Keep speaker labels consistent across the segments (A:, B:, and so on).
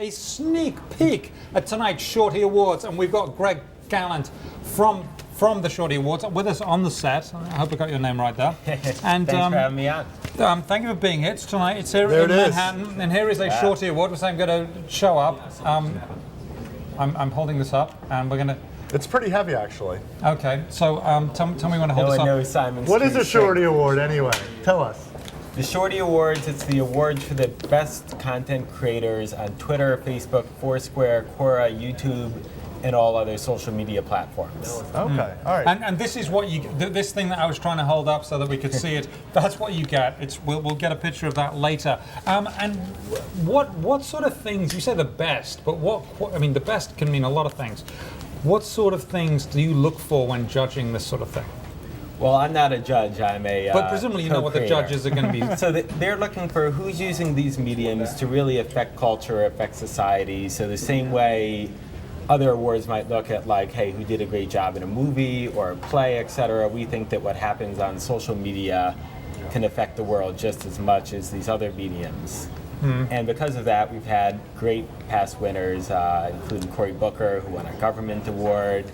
A: a sneak peek at tonight's Shorty Awards, and we've got Greg Gallant from the Shorty Awards with us on the set. I hope I got your name right there.
B: And thanks for having me on.
A: Thank you for being here. It's tonight. It's here
C: there
A: in Manhattan, and here is a Shorty Award, which I'm going to show up. I'm holding this up, and we're going to.
C: It's pretty heavy, actually.
A: Okay, so tell me when to hold this up.
B: Knows Simon
C: What is
B: Street
C: a Shorty Award, anyway? Tell us.
B: The Shorty Awards, it's the awards for the best content creators on Twitter, Facebook, Foursquare, Quora, YouTube, and all other social media platforms.
C: Okay, all right.
A: And this is what you, this thing that I was trying to hold up so that we could see it, that's what you get. We'll get a picture of that later. And what sort of things, you say the best, but I mean, the best can mean a lot of things. What sort of things do you look for when judging this sort of thing?
B: Well, I'm not a judge, I'm a
A: But presumably you know what the judges are going to be.
B: So they're looking for who's using these mediums to really affect culture, affect society. So the same way other awards might look at, like, hey, who did a great job in a movie or a play, etc. We think that what happens on social media can affect the world just as much as these other mediums. And because of that, we've had great past winners, including Cory Booker, who won a government award,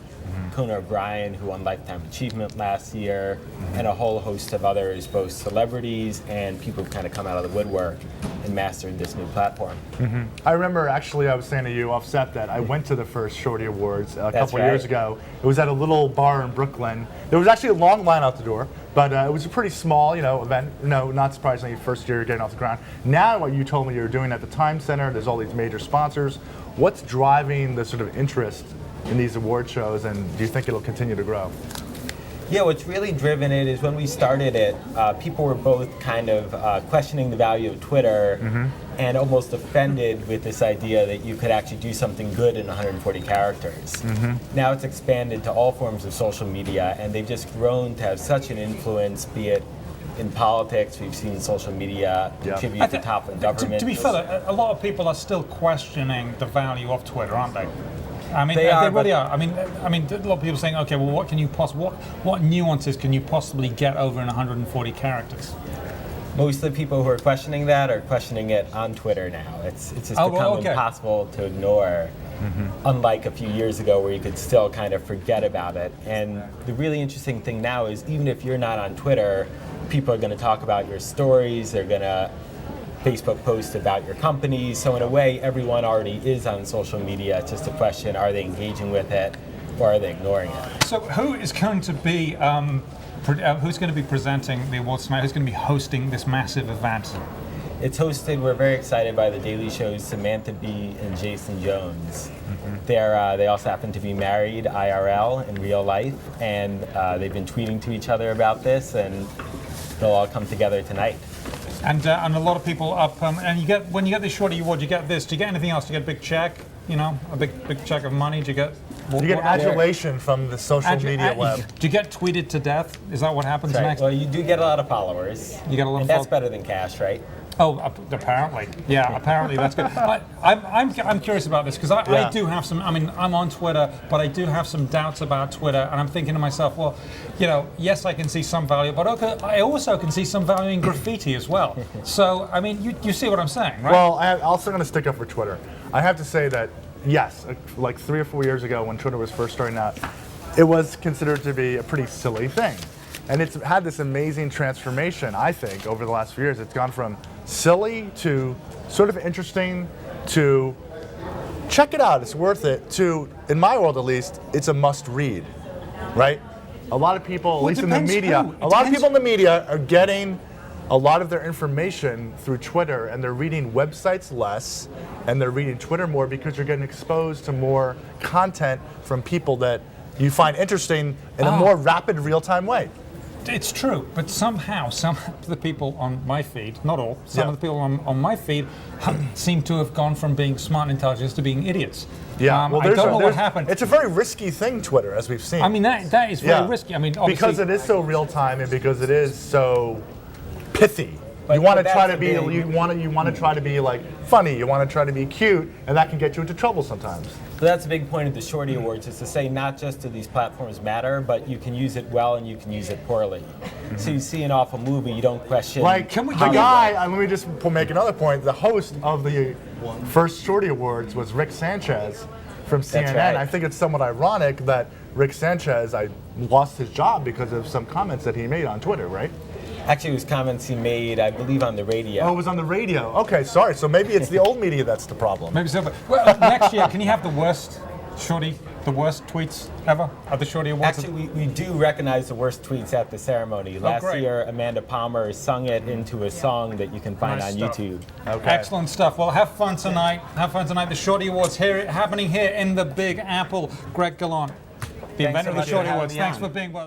B: Conan O'Brien, who won Lifetime Achievement last year, and a whole host of others, both celebrities and people who've kind of come out of the woodwork and mastered this new platform.
C: I remember, actually, I was saying to you offset that I went to the first Shorty Awards a couple years ago. It was at a little bar in Brooklyn. There was actually a long line out the door, but it was a pretty small, event. No, not surprisingly, first year getting off the ground. Now, what you told me you were doing at the Time Center, there's all these major sponsors. What's driving the sort of interest in these award shows, and do you think it'll continue to grow?
B: Yeah, what's really driven it is when we started it, people were both kind of questioning the value of Twitter and almost offended with this idea that you could actually do something good in 140 characters. Now it's expanded to all forms of social media, and they've just grown to have such an influence, be it in politics. We've seen social media contribute to the top of government.
A: To be fair, a lot of people are still questioning the value of Twitter, aren't they? I mean,
B: they
A: really are. I mean, a lot of people saying, okay, well, what nuances can you possibly get over in 140 characters?
B: Most of the people who are questioning that are questioning it on Twitter now. It's just become impossible to ignore, unlike a few years ago where you could still kind of forget about it. And the really interesting thing now is even if you're not on Twitter, people are going to talk about your stories, they're going to Facebook post about your company. So in a way, everyone already is on social media. It's just a question, are they engaging with it or are they ignoring it?
A: So who is going to be presenting the awards tonight? Who's going to be hosting this massive event?
B: It's hosted, we're very excited by the Daily Show's Samantha Bee and Jason Jones. They also happen to be married IRL in real life, and they've been tweeting to each other about this, and they'll all come together tonight.
A: And a lot of people up, and when you get this Shorty Award, you get this. Do you get anything else? Do you get a big check? A big check of money? Do you get?
C: You get adulation from the social media web.
A: Do you get tweeted to death? Is that what happens next?
B: Well, you do get a lot of followers.
A: You get a lot
B: and
A: of
B: that's better than cash, right?
A: Oh, apparently. Yeah, apparently that's good. I'm curious about this because I do have some, I'm on Twitter, but I do have some doubts about Twitter, and I'm thinking to myself, well, yes, I can see some value, but I also can see some value in graffiti as well. So, you see what I'm saying, right?
C: Well, I'm also going to stick up for Twitter. I have to say that, yes, like 3 or 4 years ago when Twitter was first starting out, it was considered to be a pretty silly thing. And it's had this amazing transformation, I think, over the last few years. It's gone from silly to sort of interesting to check it out, it's worth it, to, in my world at least, it's a must read, right? A lot of people, at least in the media, are getting a lot of their information through Twitter, and they're reading websites less, and they're reading Twitter more because you're getting exposed to more content from people that you find interesting in a more rapid, real-time way.
A: It's true, but somehow some of the people on my feed, not all, some of the people on my feed seem to have gone from being smart and intelligent to being idiots.
C: Yeah, well,
A: I don't know what happened.
C: It's a very risky thing, Twitter, as we've seen.
A: That is very risky. Obviously,
C: because it is so real time and because it is so pithy. You want to try to be like funny. You want to try to be cute, and that can get you into trouble sometimes.
B: So that's a big point of the Shorty Awards, is to say not just do these platforms matter, but you can use it well and you can use it poorly. So you see an awful movie, you don't question.
C: Like
A: Can we
C: the
A: do
C: guy, let me just make another point. The host of the first Shorty Awards was Rick Sanchez from CNN.
B: right.
C: I think it's somewhat ironic that Rick Sanchez, I lost his job because of some comments that he made on Twitter, right?
B: Actually, it was comments he made, I believe, on the radio.
C: Oh, it was on the radio. Okay, sorry. So maybe it's the old media that's the problem.
A: Maybe so. But well, next year, can you have the worst tweets ever at the Shorty Awards?
B: Actually, we do recognize the worst tweets at the ceremony. Last
A: great.
B: year, Amanda Palmer sung it into a song that you can find
A: Nice
B: on
A: stuff.
B: YouTube.
C: Okay.
A: Excellent stuff. Well, have fun tonight. Have fun tonight. The Shorty Awards happening here in the Big Apple. Greg Gallant, the inventor
B: so
A: of
B: much
A: the
B: for
A: Shorty
B: having
A: Awards.
B: me
A: Thanks
B: on.
A: for being with us.